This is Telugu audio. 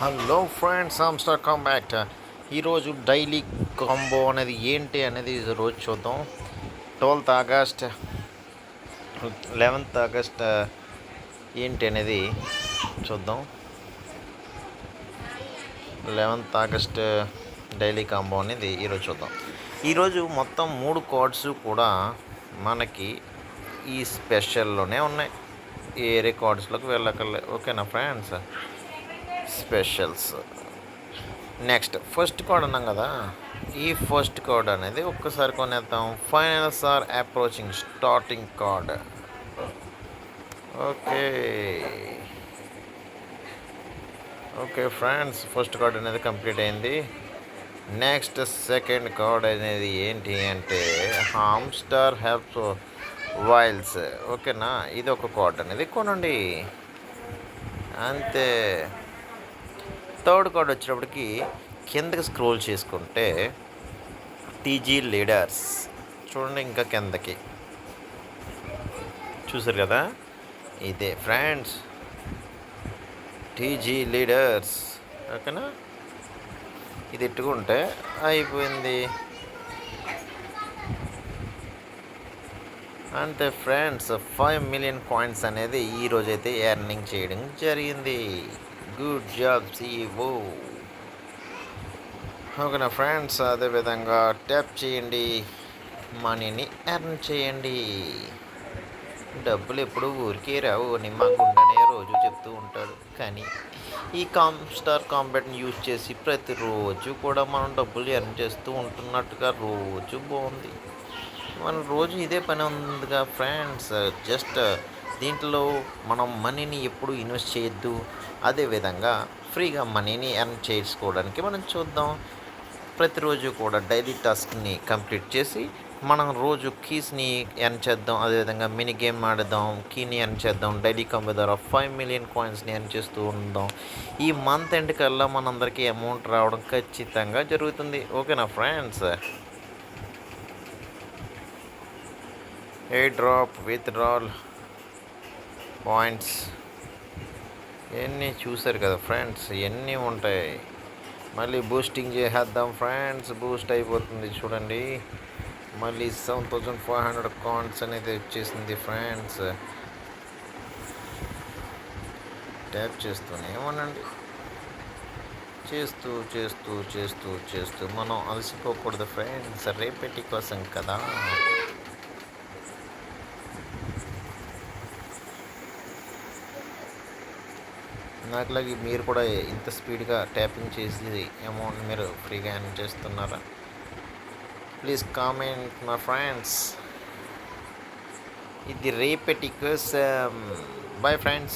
Hello friends, star combat. ఈరోజు డైలీ కాంబో అనేది ఏంటి అనేది రోజు చూద్దాం. 12th ఆగస్ట్, 11th ఆగస్ట్ ఏంటి అనేది చూద్దాం. 11th ఆగస్ట్ డైలీ కాంబో అనేది ఈరోజు చూద్దాం. ఈరోజు మొత్తం 3 కార్డ్స్ కూడా మనకి ఈ స్పెషల్లోనే ఉన్నాయి. ఏ కార్డ్స్లోకి వెళ్ళకలే. ఓకేనా friends? Specials. Next first card అన్నాం కదా. ఈ ఫస్ట్ కార్డ్ అనేది ఒక్కసారి కొనేద్దాం. Finals are approaching, starting card. Okay okay friends, first card అనేది కంప్లీట్ అయింది. నెక్స్ట్ సెకండ్ కార్డ్ అనేది ఏంటి అంటే హామ్స్టర్ హెల్ప్స్ వైల్స్. ఓకేనా, ఇది ఒక కార్డ్ అనేది కొనండి అంతే. థర్డ్ కార్డ్ వచ్చేటప్పటికి కిందకి స్క్రోల్ చేసుకుంటే టీజీ లీడర్స్ చూడండి, ఇంకా కిందకి చూసారు కదా, ఇదే ఫ్రెండ్స్ టీజీ లీడర్స్. ఓకేనా, ఇది ఎట్టుకుంటే అయిపోయింది అంతే ఫ్రెండ్స్. 5 మిలియన్ కాయిన్స్ అనేది ఈరోజైతే ఎర్నింగ్ చేయడం జరిగింది. Good job CEO. ఓకేనా ఫ్రెండ్స్, అదేవిధంగా ట్యాప్ చేయండి, మనీని ఎర్న్ చేయండి. డబ్బులు ఎప్పుడు ఊరికే రావు అని మా గుండెనే రోజు చెప్తూ ఉంటాడు. కానీ ఈ స్టార్ కాంబాక్ట్ని యూజ్ చేసి ప్రతిరోజు కూడా మనం డబ్బులు ఎర్న్ చేస్తూ ఉంటున్నట్టుగా రోజు బాగుంది. మన రోజు ఇదే పని ఉందిగా ఫ్రెండ్స్. జస్ట్ దీంట్లో మనం మనీని ఎప్పుడు ఇన్వెస్ట్ చేయొద్దు. అదేవిధంగా ఫ్రీగా మనీని ఎర్న్ చేసుకోవడానికి మనం చూద్దాం. ప్రతిరోజు కూడా డైలీ టాస్క్ని కంప్లీట్ చేసి మనం రోజు కీస్ని ఎర్న్ చేద్దాం. అదేవిధంగా మినీ గేమ్ ఆడదాం, కీని ఎర్న్ చేద్దాం. డైలీ కంపెనీ ద్వారా 5 మిలియన్ కాయిన్స్ని ఎర్న్ చేస్తూ ఉందాం. ఈ మంత్ ఎండ్ కల్లా మనందరికీ అమౌంట్ రావడం ఖచ్చితంగా జరుగుతుంది. ఓకేనా friends? Air drop, withdrawal points ఇవన్నీ చూసారు కదా ఫ్రెండ్స్, ఇవన్నీ ఉంటాయి. మళ్ళీ బూస్టింగ్ చేసేద్దాం ఫ్రెండ్స్. బూస్ట్ అయిపోతుంది చూడండి. మళ్ళీ 7500 కాయిన్స్ అనేది వచ్చేసింది ఫ్రెండ్స్. ట్యాప్ చేస్తూనే ఉండండి. చేస్తూ చేస్తూ చేస్తూ చేస్తూ మనం అలసిపోకూడదు ఫ్రెండ్స్, రేపటి కోసం కదా. నాకులాగే మీరు కూడా ఇంత స్పీడ్గా ట్యాపింగ్ చేసి అమౌంట్ మీరు ఫ్రీగా ఎర్న్ చేస్తున్నారా? Please comment my friends. ఇది రేపటి కోసం. Bye friends.